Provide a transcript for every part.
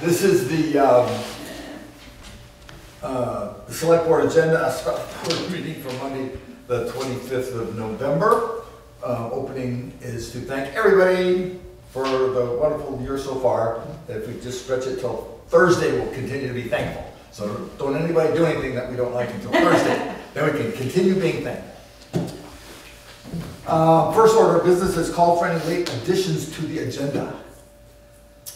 This is the select board agenda, a special board meeting for Monday, the 25th of November. Opening is to thank everybody for the wonderful year so far. If we just stretch it till Thursday, we'll continue to be thankful. So don't anybody do anything that we don't like until Thursday. Then we can continue being thankful. First order of business is call for any late additions to the agenda.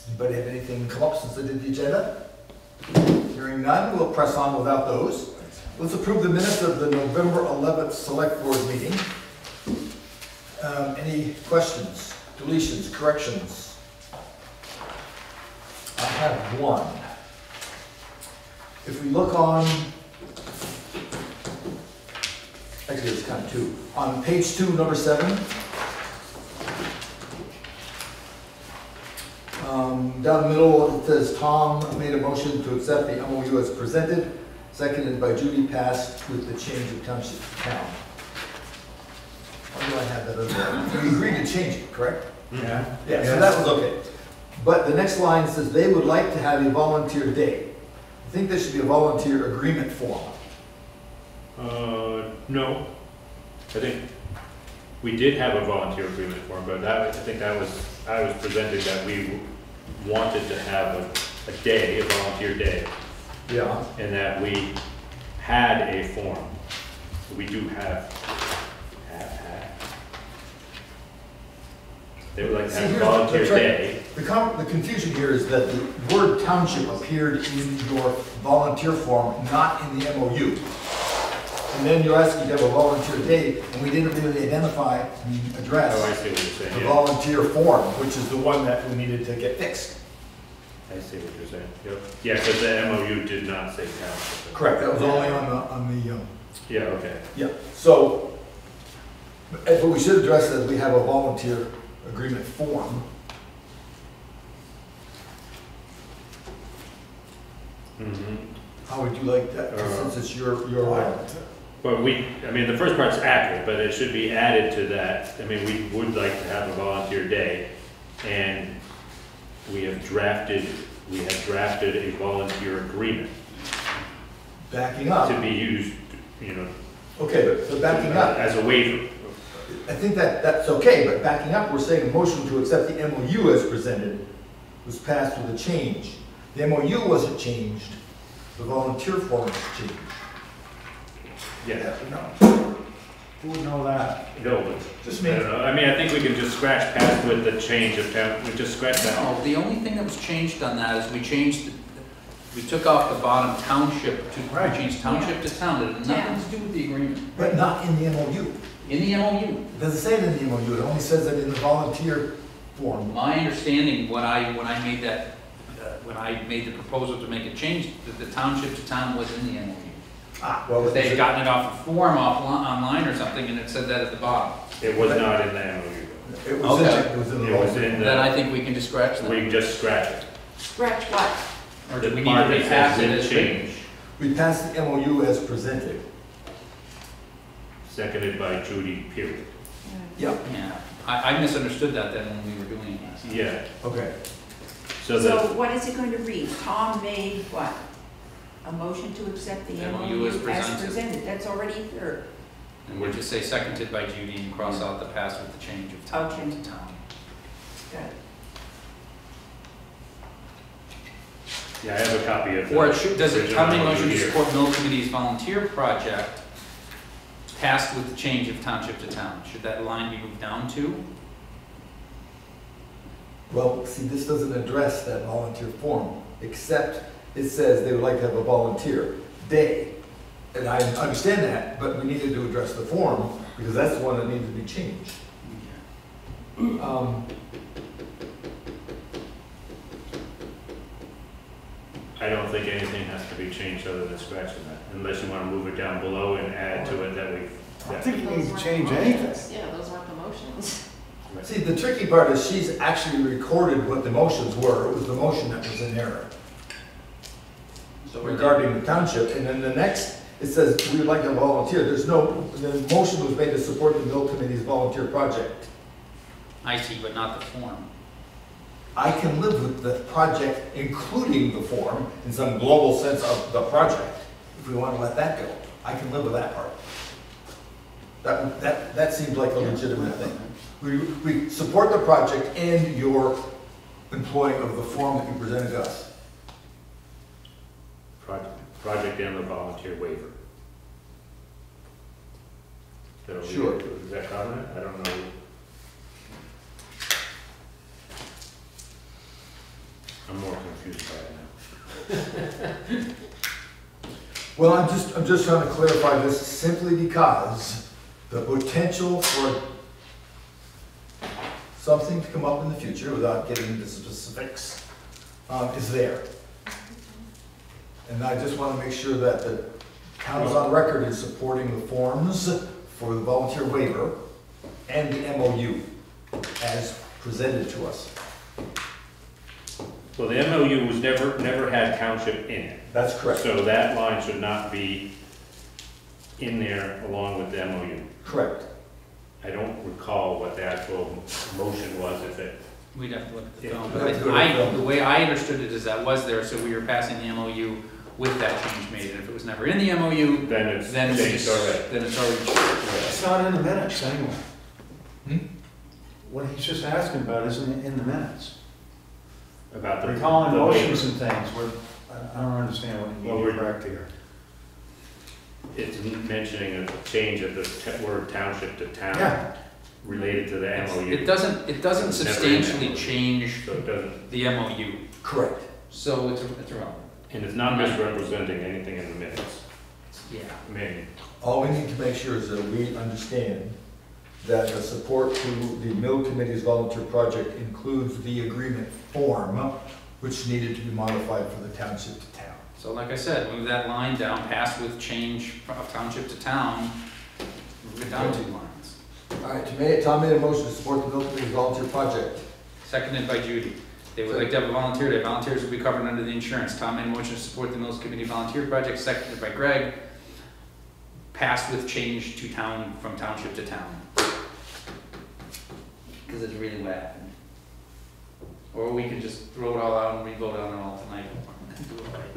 Anybody have anything come up since they did the agenda? Hearing none, we'll press on without those. Let's approve the minutes of the November 11th select board meeting. Any questions, deletions, corrections? I have one. If we look on, actually it's kind of two. On page 2, number 7, down the middle it says Tom made a motion to accept the MOU as presented, seconded by Judy, passed with the change of township to town. Why do I have that over there? We agreed to change it, correct? Yeah. Yeah, so that was okay. But the next line says they would like to have a volunteer day. I think there should be a volunteer agreement form. No. I think we did have a volunteer agreement form, but I think I was presented that we wanted to have a day, a volunteer day. Yeah. And that we had a form. We do have. They would like to have a volunteer day. The confusion here is that the word township appeared in your volunteer form, not in the MOU. And then you're asking to have a volunteer day, and we didn't really identify the address. Oh, I see what you're saying. The Yeah. volunteer form, which is the one that we needed to get fixed. I see what you're saying. Yep. Yeah, because the MOU did not say township. Correct. That was only on the. Yeah. Okay. Yeah. So, but we should address that we have a volunteer agreement form. Mm-hmm. How would you like that? Since it's your But I mean, the first part's accurate, but it should be added to that. I mean, we would like to have a volunteer day, and we have drafted a volunteer agreement. Backing up. To be used, you know. Okay, but backing up. As a waiver. I think that's okay, but backing up, we're saying a motion to accept the MOU as presented was passed with a change. The MOU wasn't changed, the volunteer form was changed. Yeah. No. Who would know that? No, but Just me. I don't know. I mean, I think we can just scratch past with the change of town. We just scratch that. No, the only thing that was changed on that is we took off the bottom township to, Right. we changed township to town. It had nothing to do with the agreement. But not in the MOU. In the MOU. It doesn't say it in the MOU, it only says it in the volunteer form. My understanding, when I made that, when I made the proposal to make a change, that the township to town was in the MOU. Ah, well, But they had gotten it off a form online or something, and it said that at the bottom. It was not in the MOU. it was Okay. it was in the It was volunteer. in Then I the, think we can just scratch that. we can just scratch it. Scratch what? Or do we The need to part that repass says it with as change, We passed the MOU as presented. seconded by Judy, period. Yeah. Yeah, I misunderstood that then when we were doing it. Yeah. Okay. So So the, what is it going to read? Tom made what? A motion to accept the MOU as presented. That's already there. And we'll just say seconded by Judy and cross out the pass with the change of township Okay. to town. Got it. yeah, I have a copy of. Or it should, does it, original town motion to here. support Mill Committee's volunteer project passed with the change of township to town? Should that line be moved down to? Well, see, this doesn't address that volunteer form, except it says they would like to have a volunteer day. And I understand that, but we needed to address the form, because that's the one that needed to be changed. I don't think anything has to be changed other than scratching that, unless you want to move it down below and add to it that we've. I don't think you need to change anything. Yeah, those aren't the motions. See, the tricky part is she's actually recorded what the motions were. It was the motion that was in error So regarding the township. And then the next, it says, we would like to volunteer. The motion was made to support the Mill Committee's volunteer project. I see, but not the form. I can live with the project, including the form, in some global sense of the project. If we want to let that go, I can live with that part. That seems like a legitimate thing. We support the project and your employing of the form that you presented to us. Project and the volunteer waiver. Sure. Is that covenant? I don't know. I'm more confused by it now. Well, I'm just trying to clarify this simply because the potential for something to come up in the future, without getting into specifics, is there. And I just want to make sure that the town is on record in supporting the forms for the volunteer waiver and the MOU as presented to us. Well, the MOU was never had township in it. That's correct. So that line should not be in there along with the MOU. Correct. I don't recall what the actual motion was, if it, We'd have to look at the Yeah. film. We'd have to go to the film. The way I understood it is that was there, so we were passing the MOU with that change made. And if it was never in the MOU, then it's then we changed just, already. then it's already changed. It's not in the minutes anyway. Hmm? What he's just asking about isn't in the minutes. About the. We're calling the motions waiver. and things, I don't understand what Well, you're we're- correct here. It's mentioning a change of the word township to town Yeah. related to the MOU. It doesn't It's never in substantially MOU. change So it doesn't, the MOU, Correct. so it's irrelevant. and it's not misrepresenting anything in the minutes. Yeah. I mean, All we need to make sure is that we understand that the support to the Mill Committee's volunteer project includes the agreement form, which needed to be modified for the township to town. So like I said, move that line down, pass with change of township to town, move it down 2 lines. All right, Tom made a motion to support the Mill Committee's volunteer project. Seconded by Judy. They would like to have a volunteer day. Volunteers will be covered under the insurance. Tom made a motion to support the Mills Committee volunteer project, seconded by Greg. Passed with change to town, from township to town. Because it's really what happened. Or we can just throw it all out and re-vote on it all tonight. Do it right.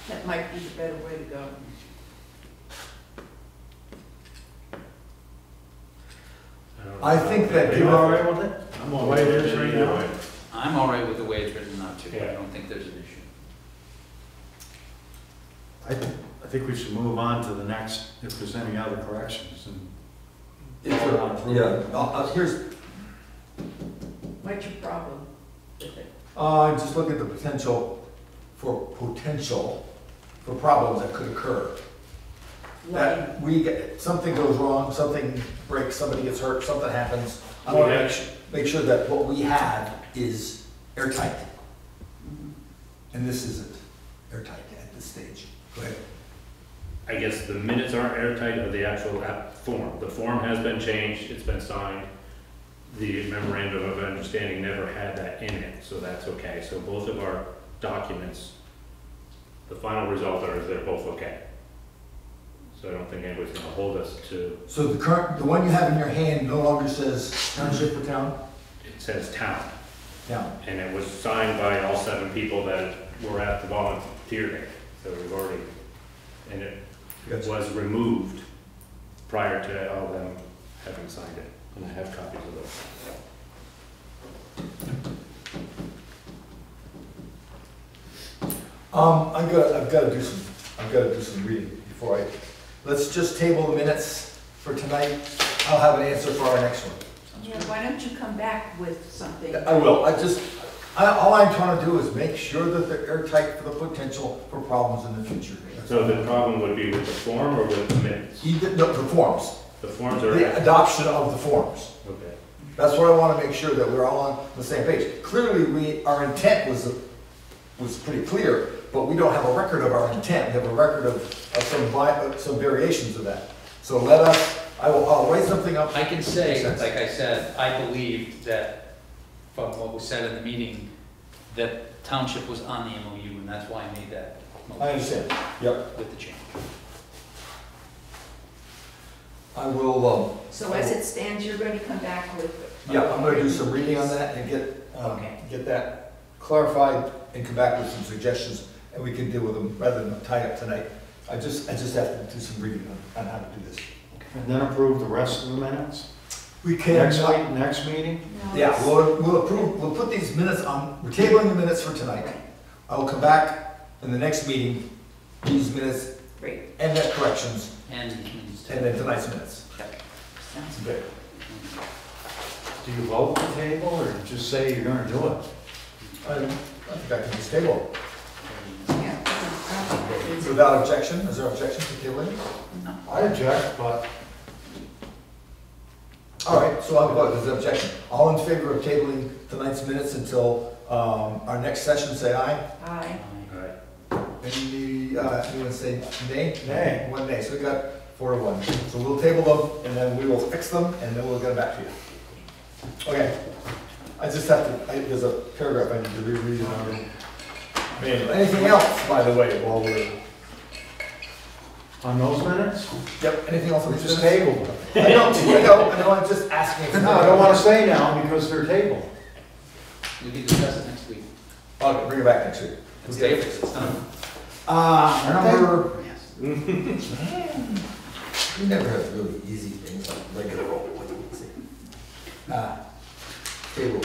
That might be the better way to go. don't know. I think that Are given, you all right with it? I'm all The way it right is with right either now? way. I'm all right with the way it's written now too. I Yeah. don't think there's an issue. I think we should move on to the next, if there's any other corrections. And here's, What's your problem with it? just look at the potential for problems that could occur. That something goes wrong, something breaks, somebody gets hurt, something happens. I want to make sure that what we have is airtight. And this isn't airtight at this stage. Go ahead. I guess the minutes aren't airtight of the actual form. The form has been changed, it's been signed. The memorandum of understanding never had that in it, so that's okay. So both of our documents, the final result are they're both okay. So I don't think anybody's gonna hold us to, So the one you have in your hand no longer says township or town? it says town. Town. And it was signed by all 7 people that were at the volunteer day. So we've already, and it was removed prior to all of them having signed it. And I have copies of those. I've got to do some reading before let's just table the minutes for tonight. I'll have an answer for our next one. Yeah, why don't you come back with something? I will. All I'm trying to do is make sure that they're airtight for the potential for problems in the future. So the problem would be with the form or with the minutes? The forms, The forms are, the adoption of the forms. okay. That's what I want to make sure that we're all on the same page. Clearly, our intent was pretty clear, but we don't have a record of our intent. We have a record of some variations of that. So I'll write something up. I can say, Makes sense. like I said, I believe that from what was said in the meeting, that township was on the MOU, and that's why I made that I motion understand. Yep. with the change. I will, So as it stands, you're going to come back with. yeah, I'm gonna do some reading on that and Okay. get that clarified and come back with some suggestions, and we can deal with them rather than tie up tonight. I just have to do some reading on how to do this. And then approve the rest of the minutes? We can. Next meeting? No, Yeah, it's- we'll approve, we'll put these minutes on, we're tabling the minutes for tonight. I will come back in the next meeting, these minutes, Great, and that corrections, And and then tonight's minutes. sounds Good. Do you vote the table or just say you're gonna do it? I think I can just table good. Yeah. it. Without objection, is there objection to tabling? I object, but All right, so I'll vote, there's an objection. All in favor of tabling tonight's minutes until our next session, say aye. Aye. Anyone say nay? Nay. One nay, so we got 4 to 1. So we'll table them, and then we will fix them, and then we'll get them back to you. Okay, I just have to, there's a paragraph I need to reread in our. Anything else, by the way, while we're, on those minutes, yep, anything else on we these just minutes? table them. I know, I'm just asking. No, I don't wanna say now because they're tabled. we can discuss it next week. Okay, bring it back next week. It's tabled, it's done. Number, Yes. we never have really easy things like regular roll. Table.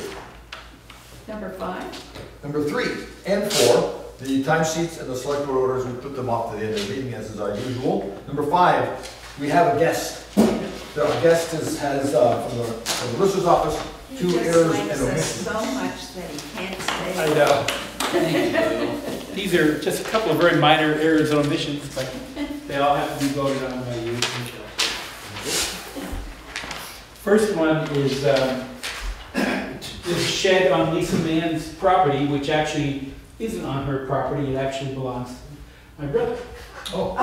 Number 5? Number 3 and 4, the timesheets and the select board orders, we put them off to the end of the meeting as is our usual. Number 5, we have a guest. Our guest has, from the Lister's office, 2 errors and He just likes us omissions. so much that he can't stay. I know. Thank you. These are just a couple of very minor errors and omissions, but they all have to be voted on by you. First one is a shed on Lisa Mann's property, which actually isn't on her property, it actually belongs to my brother. Oh,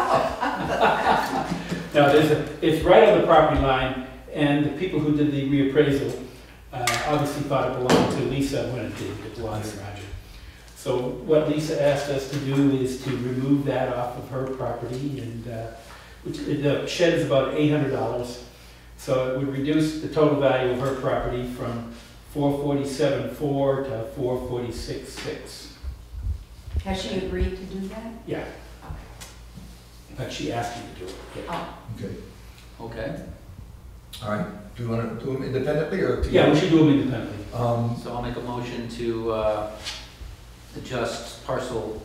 Now, it's right on the property line, and the people who did the reappraisal obviously thought it belonged to Lisa when it did, it belonged to Roger. So what Lisa asked us to do is to remove that off of her property, and the shed is about $800. So it would reduce the total value of her property from $447,400 to $446,600. Has she agreed to do that? Yeah, but she asked me to do it. Yeah. Oh, okay. Okay, All right. Do you want to do them independently or together? Yeah, we should do them independently. so I'll make a motion to adjust parcel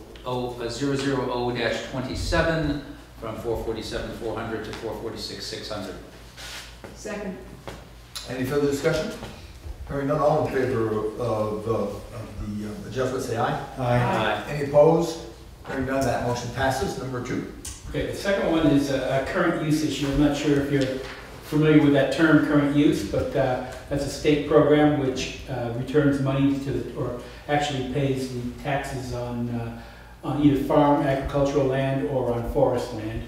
000-27 from 447,400 to 446,600. second. Any further discussion? Hearing none, all in favor of the adjustment, say aye. Aye. Any opposed? Hearing none, that motion passes. Number 2. Okay, the second one is a current use issue. I'm not sure if you're familiar with that term, current use, but that's a state program which returns money to, or actually pays the taxes on either farm, agricultural land, or on forest land.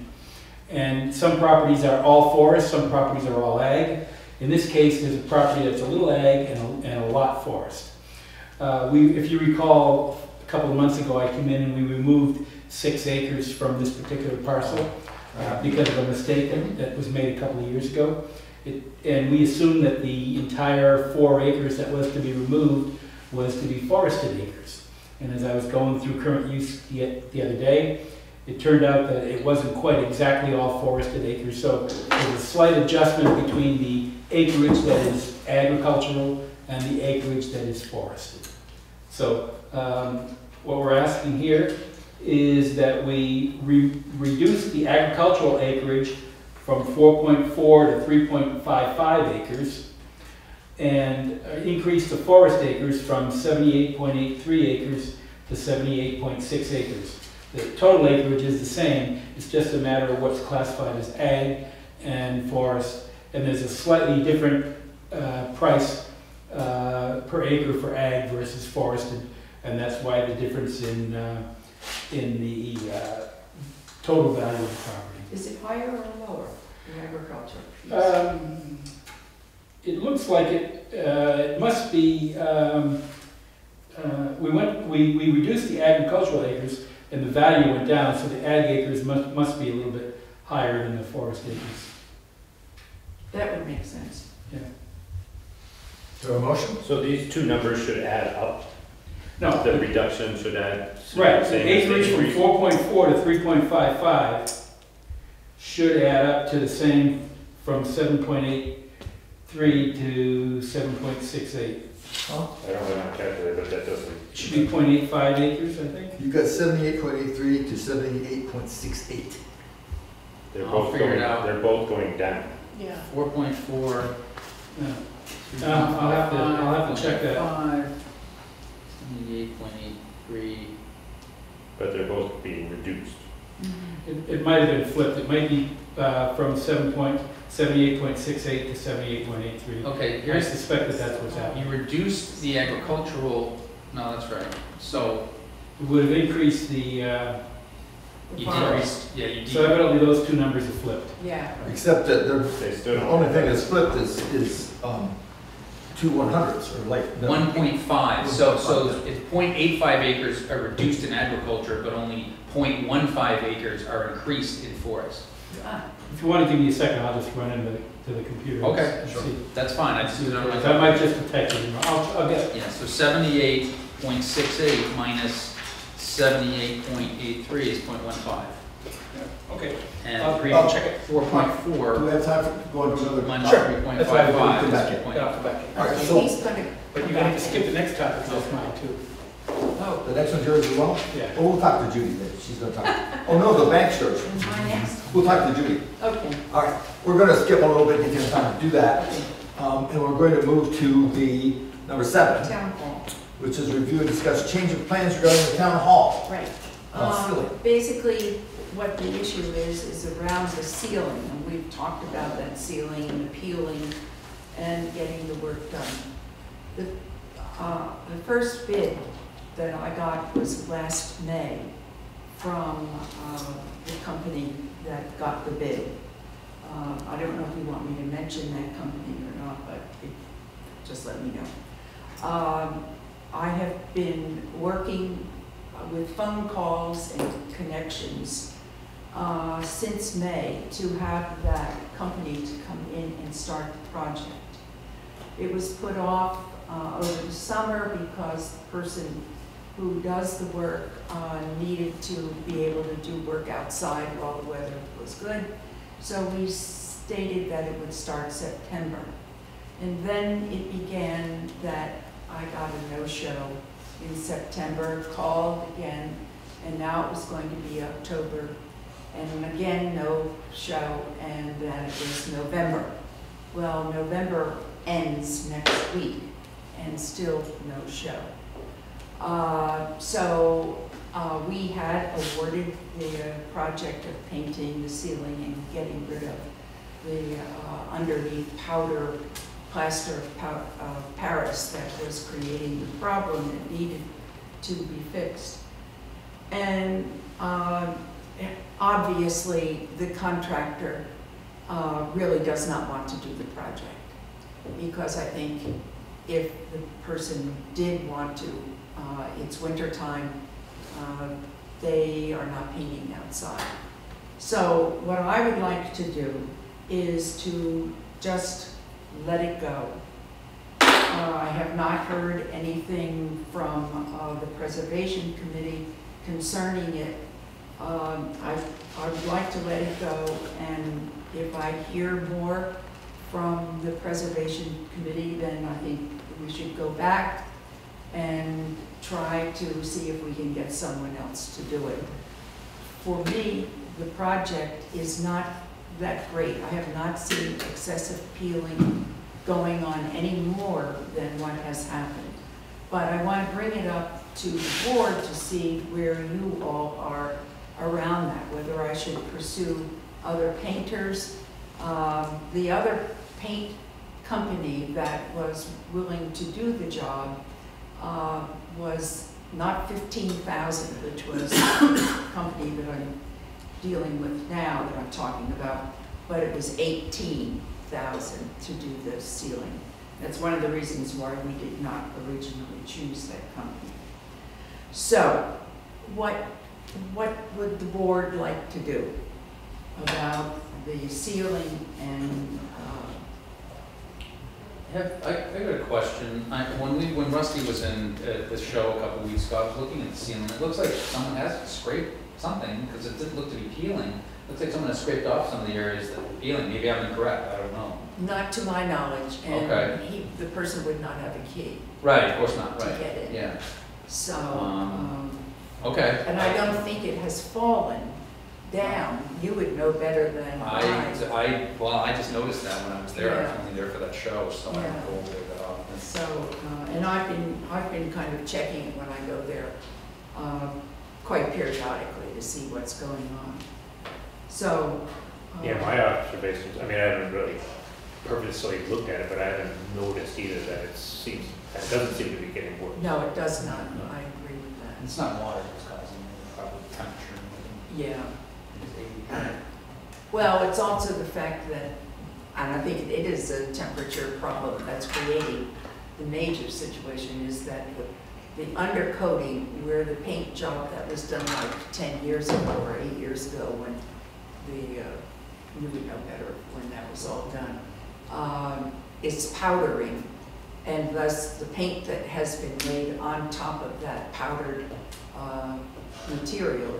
And some properties are all forest, some properties are all ag. In this case, there's a property that's a little ag and a lot forest. If you recall, a couple of months ago, I came in and we removed 6 acres from this particular parcel because of a mistake that was made a couple of years ago. And we assumed that the entire 4 acres that was to be removed was to be forested acres. And as I was going through current use the other day, it turned out that it wasn't quite exactly all forested acres. So there's a slight adjustment between the acreage that is agricultural and the acreage that is forested. So what we're asking here is that we reduce the agricultural acreage from 4.4 to 3.55 acres and increase the forest acres from 78.83 acres to 78.6 acres. The total acreage is the same, it's just a matter of what's classified as ag and forest, and there's a slightly different price per acre for ag versus forested, and that's why the difference in the total value of the property. Is it higher or lower, the agriculture piece? It looks like it must be, we reduced the agricultural acres and the value went down, so the ag acres must be a little bit higher than the forest acres. That would make sense. Yeah. Do you have a motion? So these two numbers should add up? No, The reduction should add? right, the same as the increase from increase? 4.4 to 3.55 should add up to the same from 7.83 to 7.68. Huh? I don't have my calculator, but that doesn't. It should be 0.85 acres, I think. You got 78.83 to 78.68. They're I'll both figure it going, out. they're both going down. Yeah. 4.4. Yeah. I'll have to check that. 78.83. But they're both being reduced. It might have been flipped. It might be from 78.68 to 78.83. Okay, I here's, suspect that that's what's happening. you reduced the agricultural, no, that's right. So, It would have increased the, you Farm. decreased, yeah, you so decreased. evidently those two numbers are flipped. Yeah. Except that They still the don't. only thing that's flipped is 2 100ths, or like. 1.5, so it's 0.85 acres are reduced in agriculture, but only 0.15 acres are increased in forest. Ah, If you want to give me a second, I'll just run into the computer. Okay, and sure. see. That's fine, I just didn't know. That might just detect it. I'll get, Yeah, so 78.68 minus 78.83 is 0.15. okay. And I'll check it. 4.4 Do we have time for going to another? minus Sure. 3.55 That's why we come is back in. 2.85. Yeah, I'll come back. All right, okay, so- he's gonna. But you're going to skip the next topic, that's mine too. Oh, The next one's yours as well? Yeah. Oh, we'll talk to Judy then, she's gonna talk. Oh, no, the bank's yours. and my next? We'll talk to Judy. Okay. All right, we're gonna skip a little bit, give you time to do that. Okay. And we're going to move to the number 7, Town hall, which is review and discuss change of plans regarding the town hall. right. Ceiling. Basically, what the issue is around the ceiling, and we've talked about that ceiling and the peeling and getting the work done. The first bid that I got was last May from the company that got the bid. I don't know if you want me to mention that company or not, but just let me know. I have been working with phone calls and connections since May to have that company to come in and start the project. It was put off over the summer because the person who does the work needed to be able to do work outside while the weather was good. So we stated that it would start September. And then it began that I got a no-show in September, called again, and now it was going to be October, and again, no show, and then it was November. Well, November ends next week, and still no show. We had awarded the project of painting the ceiling and getting rid of the underneath powder, plaster of Paris that was creating the problem that needed to be fixed. And obviously, the contractor really does not want to do the project, because I think if the person did want to, it's winter time, they are not painting outside. So what I would like to do is to just let it go. I have not heard anything from the Preservation Committee concerning it. I would like to let it go, and if I hear more from the Preservation Committee, then I think we should go back and try to see if we can get someone else to do it. For me, the project is not that great. I have not seen excessive peeling going on any more than what has happened. But I want to bring it up to the board to see where you all are around that, whether I should pursue other painters. The other paint company that was willing to do the job was not 15,000, which was the company that I'm dealing with now, that I'm talking about, but it was 18,000 to do the ceiling. That's one of the reasons why we did not originally choose that company. So, what would the board like to do about the ceiling and I got a question. When Rusty was in the show a couple weeks ago, I was looking at the ceiling. It looks like someone has scraped something because it didn't look to be peeling. Looks like someone has scraped off some of the areas that were peeling. Maybe I'm incorrect. I don't know. Not to my knowledge, and Okay. the person would not have a key Right, of course not. to Right. get in. Yeah. So, Okay. and I don't think it has fallen down. You would know better than I just noticed that when I was there. I was Yeah. only there for that show, so I Yeah. don't go over there that often. So, and I've been kind of checking it when I go there, quite periodically to see what's going on. So. Yeah, my observations, I mean, I haven't really purposely looked at it, but I haven't noticed either that it doesn't seem to be getting worse. No, it does not. I agree with that. It's not water that's causing it, probably temperature. Yeah. It's 80. Well, it's also the fact that, and I think it is a temperature problem that's creating the major situation, is that the undercoating, where the paint job that was done like 10 years ago or 8 years ago, when you would know better when that was all done, is powdering, and thus the paint that has been laid on top of that powdered material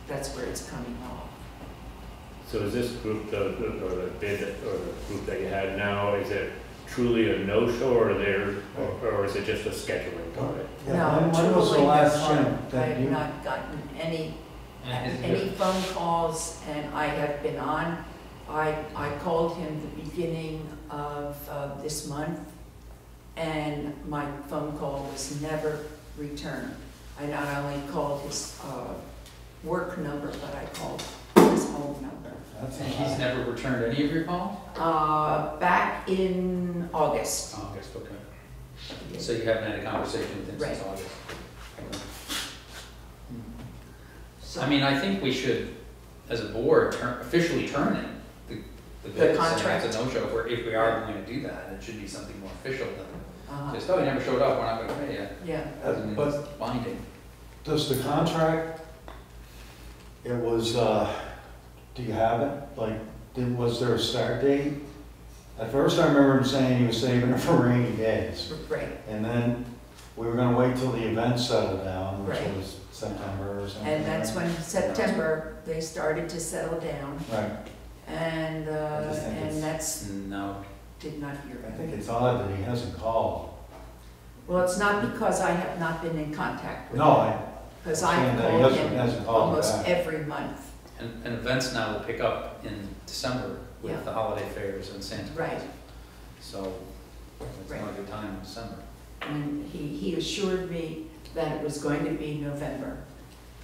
that's where it's coming off. So is this group, or the bid, or the group that you had now, is it truly a no-show, or is it just a scheduling on it? Yeah, No, when was the truly last not. time I that have you? not gotten any And phone calls, and I have been on. I called him the beginning of this month, and my phone call was never returned. I not only called his work number, but I called his home number. That's And he's never returned any of your calls? Back in August. August, okay. So you haven't had a conversation with him since Right. August? So- I mean, I think we should, as a board, officially terminate the bid. contract. It's a no-show. If we are going to do that, it should be something more official than Uh-huh. just, oh, he never showed up, we're not going to pay you. Yeah, Doesn't mean But- it's binding. Does the contract, it was, do you have it? Like, was there a start date? At first I remember him saying he was saving it for rainy days. right. And then we were gonna wait till the event settled down, which Right. was September or something. And that's right? when September, they started to settle down, Right. and just think it's- that's, No. did not hear I it. think it's odd that he hasn't called. Well, it's not because I have not been in contact with him. No, Because I'm I saying have that he called hasn't him called almost back. every month. And events now will pick up in December Yeah. with the holiday fairs and Santa Claus. Right. So it's not a good time in December. And he assured me that it was going to be November,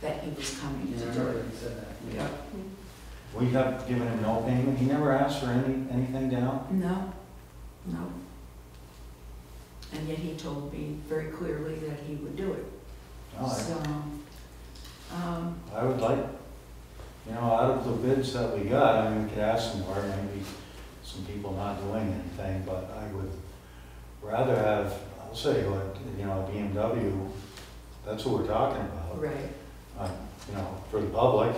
that he was coming to do it. he said that. Yeah. we have given him no payment. He never asked for anything down. No, no. And yet he told me very clearly that he would do it. No, So, I would like, out of the bids that we got, I mean, we could ask some more, maybe some people not doing anything, but I would rather have, I'll say, what, a BMW, that's what we're talking about. right, For the public.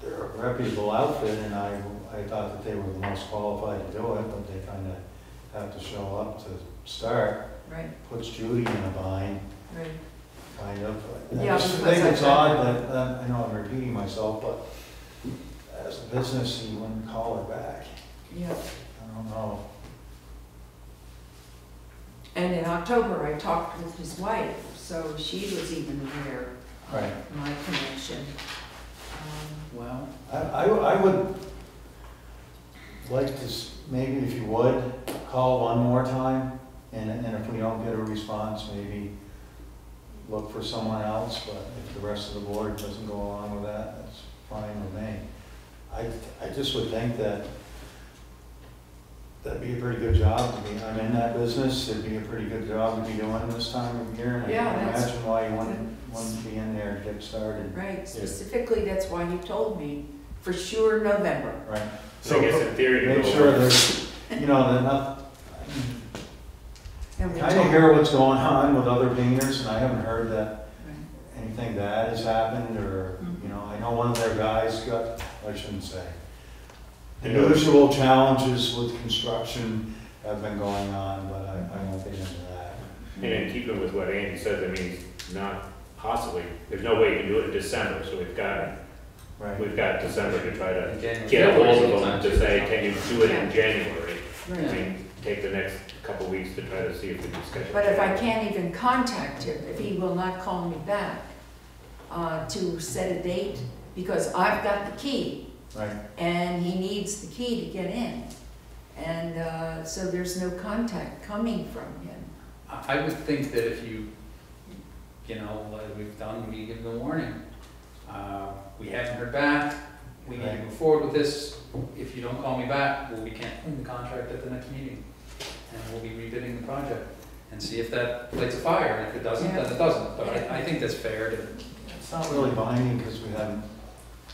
They're a reputable outfit, and I thought that they were the most qualified to do it, but they kind of have to show up to start. right, Puts Judy in a bind, right. kind of. Yeah, I just because think it's I've odd that, I know I'm repeating myself, but as a business, he wouldn't call her back. Yeah. I don't know. And in October, I talked with his wife, so she was even aware Right. of my connection. Well, I would like to, maybe if you would, call one more time, and if we don't get a response, maybe look for someone else, but if the rest of the board doesn't go along with that, that's fine with me. I just would think that that'd be a pretty good job to be, I'm in that business, it'd be a pretty good job to be doing this time of year, and I Yeah, can that's- imagine why you wouldn't be in there to get started. Right, specifically, that's why you told me, for sure, November. Right. So I guess in theory, Make it'll sure work. there's, that not, And we kind of told- hear what's going on with other painters, and I haven't heard that Right. anything bad has happened, or, I know one of their guys got, I shouldn't say, the Yeah. usual challenges with construction, have been going on, but I won't get into that. And in keeping with what Andy said, I mean, it's not possibly, there's no way you can do it in December, so we've got December to try to January. get a hold of them Time to say, can you do it in January? I Right. mean, take the next couple weeks to try to see if we can schedule. But if I it. can't even contact him, if he will not call me back to set a date, because I've got the key, Right. and he needs the key to get in. And so there's no contact coming from him. I would think that if you know, like we've done, we give them a warning. We haven't heard back, we need to move forward with this. If you don't call me back, well, we can't win the contract at the next meeting. And we'll be rebidding the project and see if that lights a fire, and if it doesn't, then it doesn't. But I think that's fair to. It's not really binding because we haven't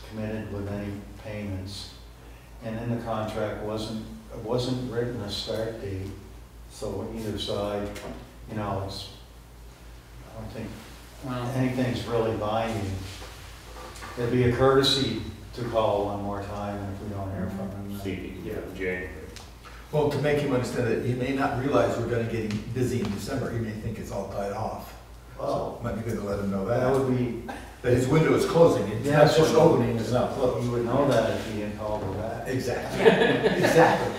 committed with any payments. And in the contract it wasn't written a start date, so either side, you know, I don't think Well, anything's really binding. It'd be a courtesy to call one more time, and if we don't hear from him, See if you can get it in January. Well, to make him understand that he may not realize we're gonna get busy in December, he may think it's all died off. So well, it might be good to let him know that that, would be, that his window is closing, it's Yeah, not just so- opening, it's not closed. you would know that if he had called her back. Exactly, Yeah, exactly.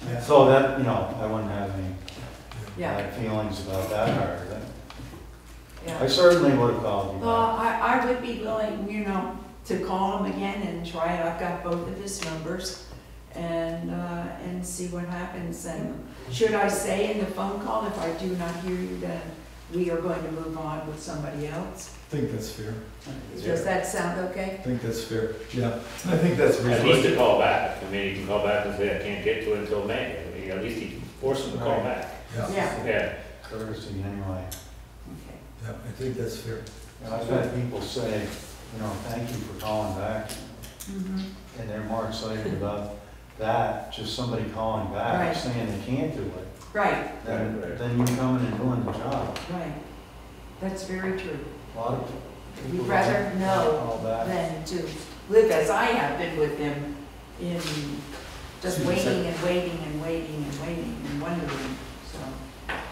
Yeah. So that, you know, I wouldn't have any yeah, bad feelings about that part of it. I yeah. certainly would have called you Well, back. I would be willing, to call him again and try it. I've got both of his numbers and see what happens. And should I say in the phone call, if I do not hear you, then we are going to move on with somebody else? I think that's fair, Does that sound okay? I think that's fair, yeah, I think that's At least to reasonable. call back, I mean, you can call back and say, I can't get to it until May, I mean, at least you force them to call Right. back. Yeah. Yeah, Courtesy anyway. Okay. Yeah, I think that's fair. And I've had people say, you know, thank you for calling back, Mhm. and they're more excited about that, just somebody calling back, Right. saying they can't do it, Right, Right. than you coming and doing the job. right. That's very true. A lot of people. We'd rather know Call back. than to live as I have been with him in just waiting and waiting and waiting and waiting and wondering. So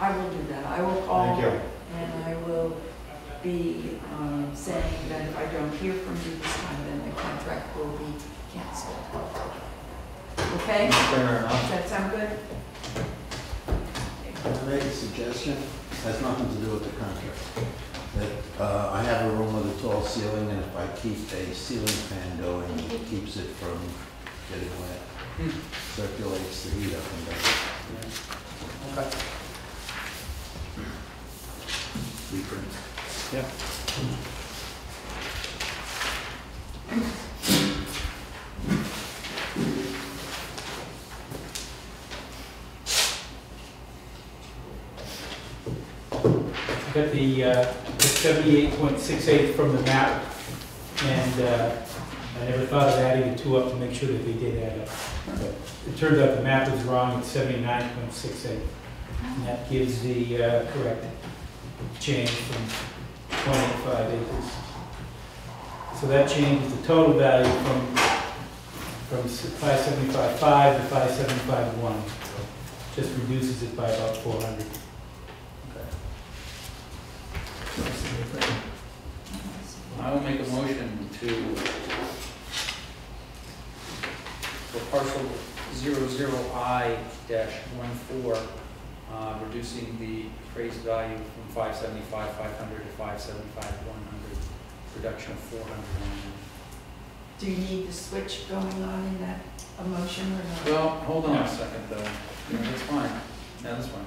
I will do that. I will call. Thank you. And I will be saying that if I don't hear from you this time, then the contract will be canceled. Okay? Fair Does enough. that sound good? Can I make a suggestion? Has nothing to do with the contract. That I have a room with a tall ceiling, and if I keep a ceiling fan going, it keeps it from getting wet. Circulates the heat up and down. okay. Reprint. Yeah. I got the 78.68 from the map, and I never thought of adding the two up to make sure that they did add up. But it turns out the map is wrong, it's 79.68. And that gives the correct change from 0.85 acres. So that changes the total value from 575.5 to 575.1. Just reduces it by about 400. I will make a motion for parcel 00I-14, reducing the appraised value from 575,500 to 575,100, reduction of 400. Do you need the switch going on in that motion or not? Well, hold on a second though. Yeah, that's fine. Yeah, that's fine.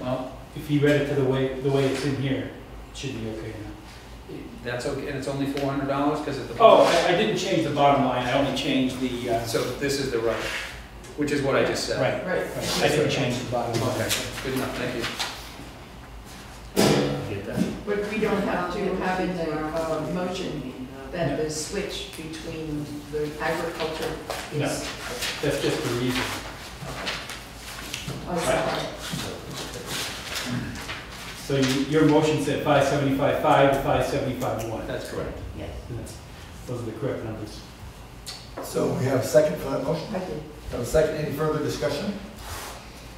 Well, If he read it to the way it's in here, it should be okay now. that's okay, and it's only $400 because at the. Oh, I didn't change the bottom line, I only changed the. So this is the right, which is what I just said. Right, Right. I didn't change the bottom line. Okay, good enough, thank you. get that. But we don't have to have in the motion that the switch between the agriculture No. is. That's just the reason. Oh, sorry. So your motion said 575.5 to 575.1. That's correct. Yes, Those are the correct numbers. So we have a second for that motion? I did. Have a second, any further discussion?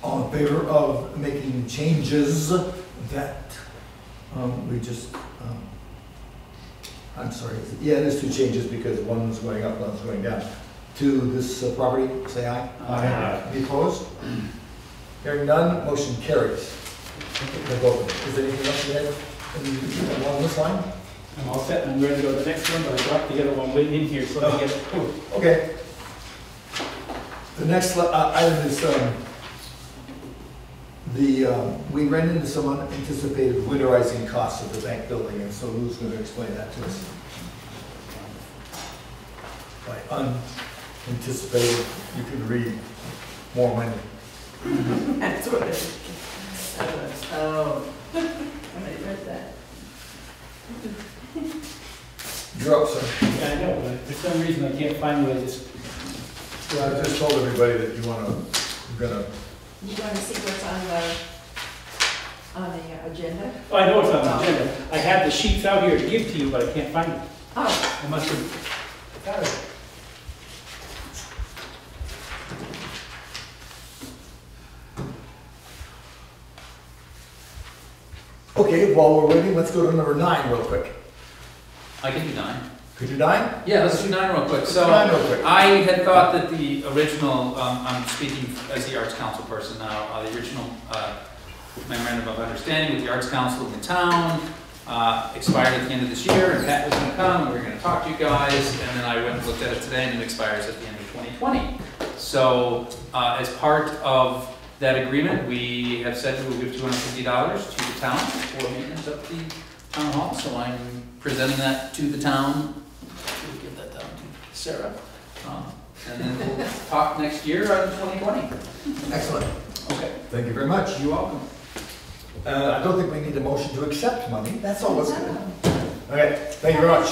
All in favor of making changes that we just, I'm sorry, yeah, it is two changes because one's going up, one's going down. To this property, say aye. Aye. Any opposed? Hearing none, motion carries. They're both. Is there anything else you have along this line? I'm all set, I'm ready to go to the next one, but I brought the other one waiting in here so I can get it approved. Okay. The next item is we ran into some unanticipated winterizing costs of the bank building, and so Lou's going to explain that to us. By unanticipated, you can read more money. That's what it is. Oh, I read that. You're up, sir. Yeah, I know, but for some reason I can't find what I just. I just told everybody that you're gonna, You want to see what's on the agenda? Oh, I know it's on the agenda. I have the sheets out here to give to you, but I can't find them. Oh, I must have. Got it. okay, while we're waiting, let's go to number 9 real quick. I can do 9. Could you 9? Yeah, let's do 9 real quick. Let's So do 9 real quick. I had thought that the original, I'm speaking as the Arts Council person now, the original memorandum of understanding with the Arts Council in the town expired at the end of this year, and Pat was gonna come, and we were gonna talk to you guys, and then I went and looked at it today, and it expires at the end of 2020. So, as part of that agreement, we have said we will give $250 to the town for maintenance of the town hall, so I'm presenting that to the town. We'll give that down to Sarah. And then we'll talk next year on 2020. Excellent. Okay. Thank you very much. You're welcome. I don't think we need a motion to accept money. That's always good. Okay, thank you very much.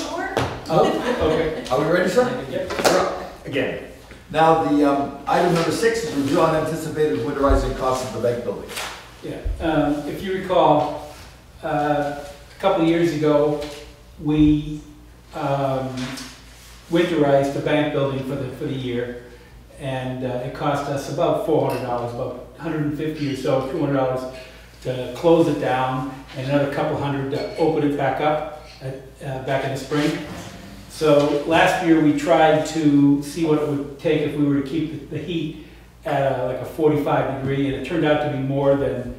Okay. Are we ready, sir? Yep. You're up again. Now, the item number 6 is review unanticipated winterizing costs of the bank building. Yeah, if you recall, a couple of years ago, we winterized the bank building for the year, and it cost us about $400, about $150 or so, $200 to close it down, and another couple hundred to open it back up back in the spring. So last year we tried to see what it would take if we were to keep the heat at like a 45 degree, and it turned out to be more than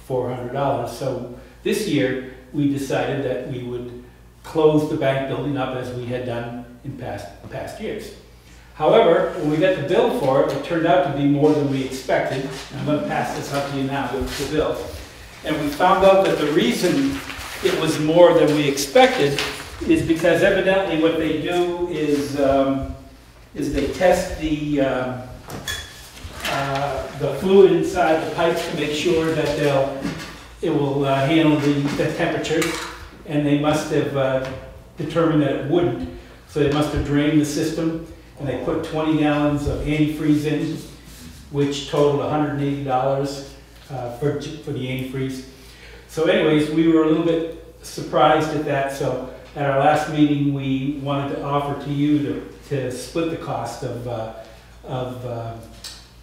$400. So this year we decided that we would close the bank building up as we had done in past years. However, when we got the bill for it, it turned out to be more than we expected. I'm going to pass this up to you now with the bill. And we found out that the reason it was more than we expected is because evidently what they do is they test the fluid inside the pipes to make sure that it will handle the temperatures, and they must have determined that it wouldn't. So they must have drained the system, and they put 20 gallons of antifreeze in, which totaled $180 for the antifreeze. So anyways, we were a little bit surprised at that, so at our last meeting, we wanted to offer to you to split the cost of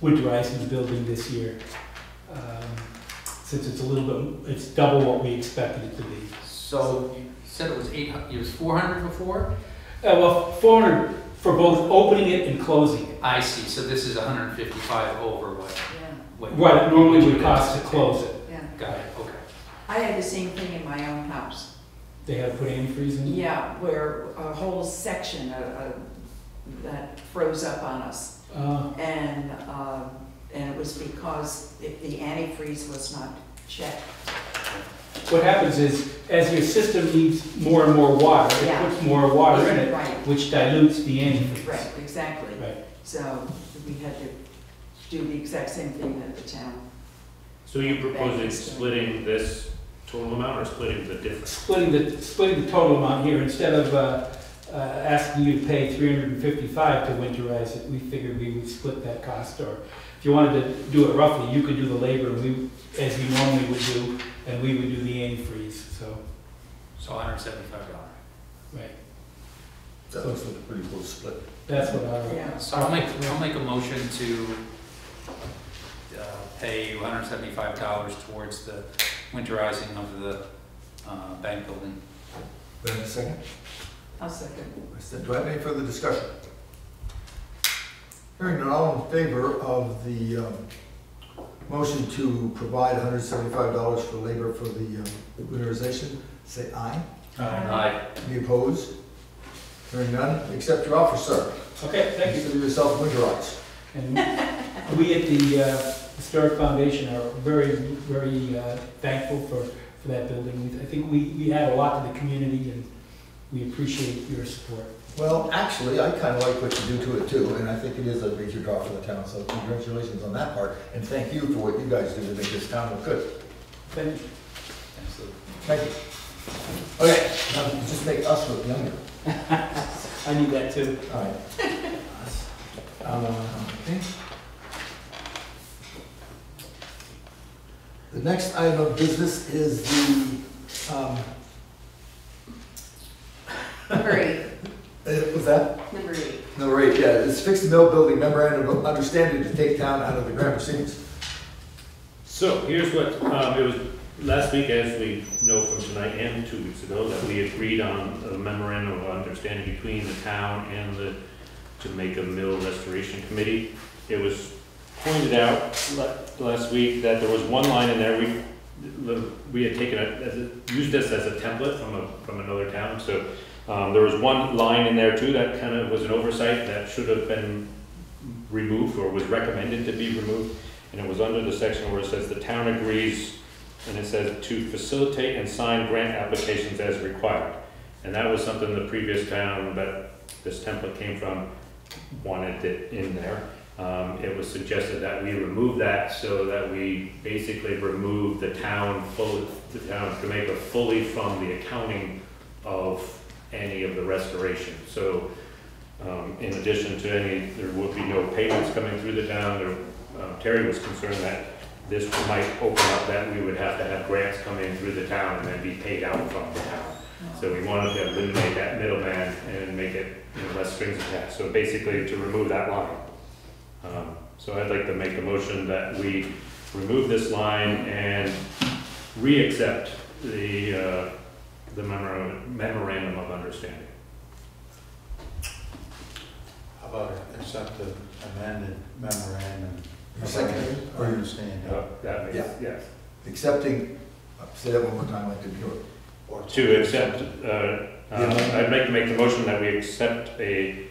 winterizing the building this year, since it's double what we expected it to be. So you said it was 800, it was 400 before? Well, 400 for both opening it and closing it. I see, so this is 155 over what? yeah, What it normally would cost to close it. yeah. Got it, okay. I had the same thing in my own house. They had to put antifreeze in? Yeah, where a whole section that froze up on us. And it was because the antifreeze was not checked. What happens is, as your system needs more and more water, it Yeah. puts more water in it, Right, which dilutes the antifreeze. right, exactly. Right. So we had to do the exact same thing that the town. So you proposing splitting this total amount or splitting the difference? Splitting the total amount here, instead of asking you to pay $355 to winterize it, we figured we would split that cost. Or if you wanted to do it roughly, you could do the labor as you normally would do, and we would do the antifreeze. So $175. right, That looks like a pretty cool split. that's what Yeah. So I'll make a motion to pay $175 towards the winterizing of the bank building. Do I have a second? I'll second. I said, do I have any further discussion? Hearing none, all in favor of the motion to provide $175 for labor for the winterization, say aye. Aye. Any opposed? Hearing none, accept your offer, sir. Okay, thank you. Consider yourself winterized. And we at the Historic Foundation are very, very thankful for that building. I think we add a lot to the community, and we appreciate your support. Well, actually, I kind of like what you do to it too, and I think it is a major draw for the town, so congratulations on that part, and thank you for what you guys do to make this town look good. Thank you. Absolutely. Thank you. Okay, now just make us look younger. I need that too. All right. Okay. The next item of business is the, Number 8. what's that? Number 8. Number 8, yeah, it's fixed mill building memorandum of understanding to take town out of the grant proceedings. So here's what, it was last week, as we know from tonight and 2 weeks ago, that we agreed on a memorandum of understanding between the town and the Jamaica Mill Restoration Committee. It was pointed out last week that there was one line in there, we had taken it, used this as a template from another town, so there was one line in there too that kind of was an oversight that should have been removed or was recommended to be removed, and it was under the section where it says the town agrees, and it says to facilitate and sign grant applications as required. And that was something the previous town that this template came from wanted it in there. It was suggested that we remove that so that we basically remove the town of Jamaica fully from the accounting of any of the restoration. So in addition to any, there would be no payments coming through the town. Terry was concerned that this might open up that we would have to have grants come in through the town and then be paid out from the town. So we wanted to eliminate that middleman and make it, less strings attached. So basically to remove that line. So I'd like to make a motion that we remove this line and re-accept the memorandum of understanding. How about accept the amended memorandum? Second. Or understanding? That makes, Yeah. yes. Accepting, say that one more time, I didn't hear it. Or To accept, I'd like to make the motion that we accept a,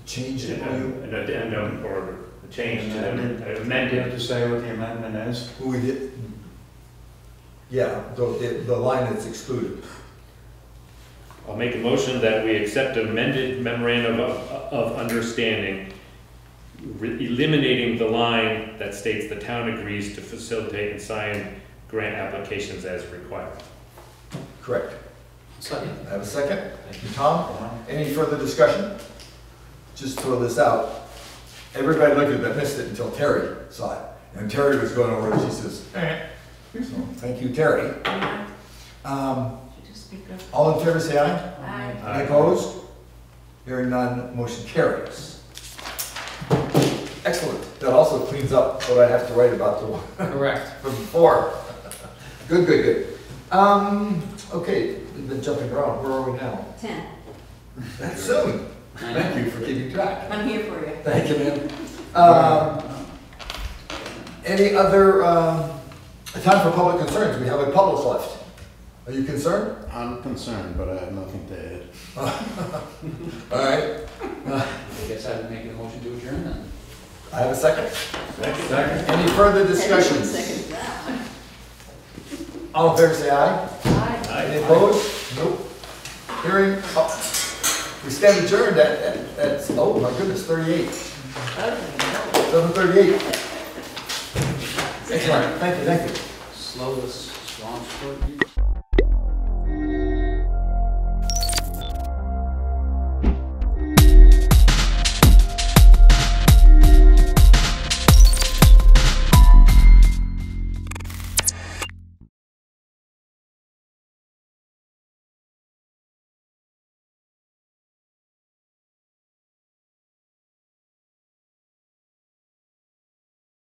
Change it, an addendum or a change to the Do you have amended. to say what the amendment is? who we did, yeah, the line that's excluded. I'll make a motion that we accept amended memorandum of understanding, eliminating the line that states the town agrees to facilitate and sign grant applications as required. Correct. Second. I have a second. Thank you, Tom. Any further discussion? Just throw this out. Everybody looked at that, missed it until Terry saw it. And Terry was going over it, she says, eh. So, thank you, Terry. Just speak up. All in favor, say aye. Aye. Any opposed? Hearing none, motion carries. Excellent. That also cleans up what I have to write about the one Correct. from before. Good, good, good. Okay, we've been jumping around. Where are we now? 10. That's soon. Thank you for keeping track. I'm here for you. Thank you, ma'am. Any other, time for public concerns? We have a public left. Are you concerned? I'm concerned, but I have nothing to add. All right. I guess I would make a motion to adjourn then. I have a second. Second. Any further Everyone discussions? seconds that. All in favor, say aye. Aye. Any opposed? Nope. Hearing, we stand adjourned at, oh my goodness, 38. Okay. 7:38. Excellent. Thank you, thank you. Slowest, strong sport.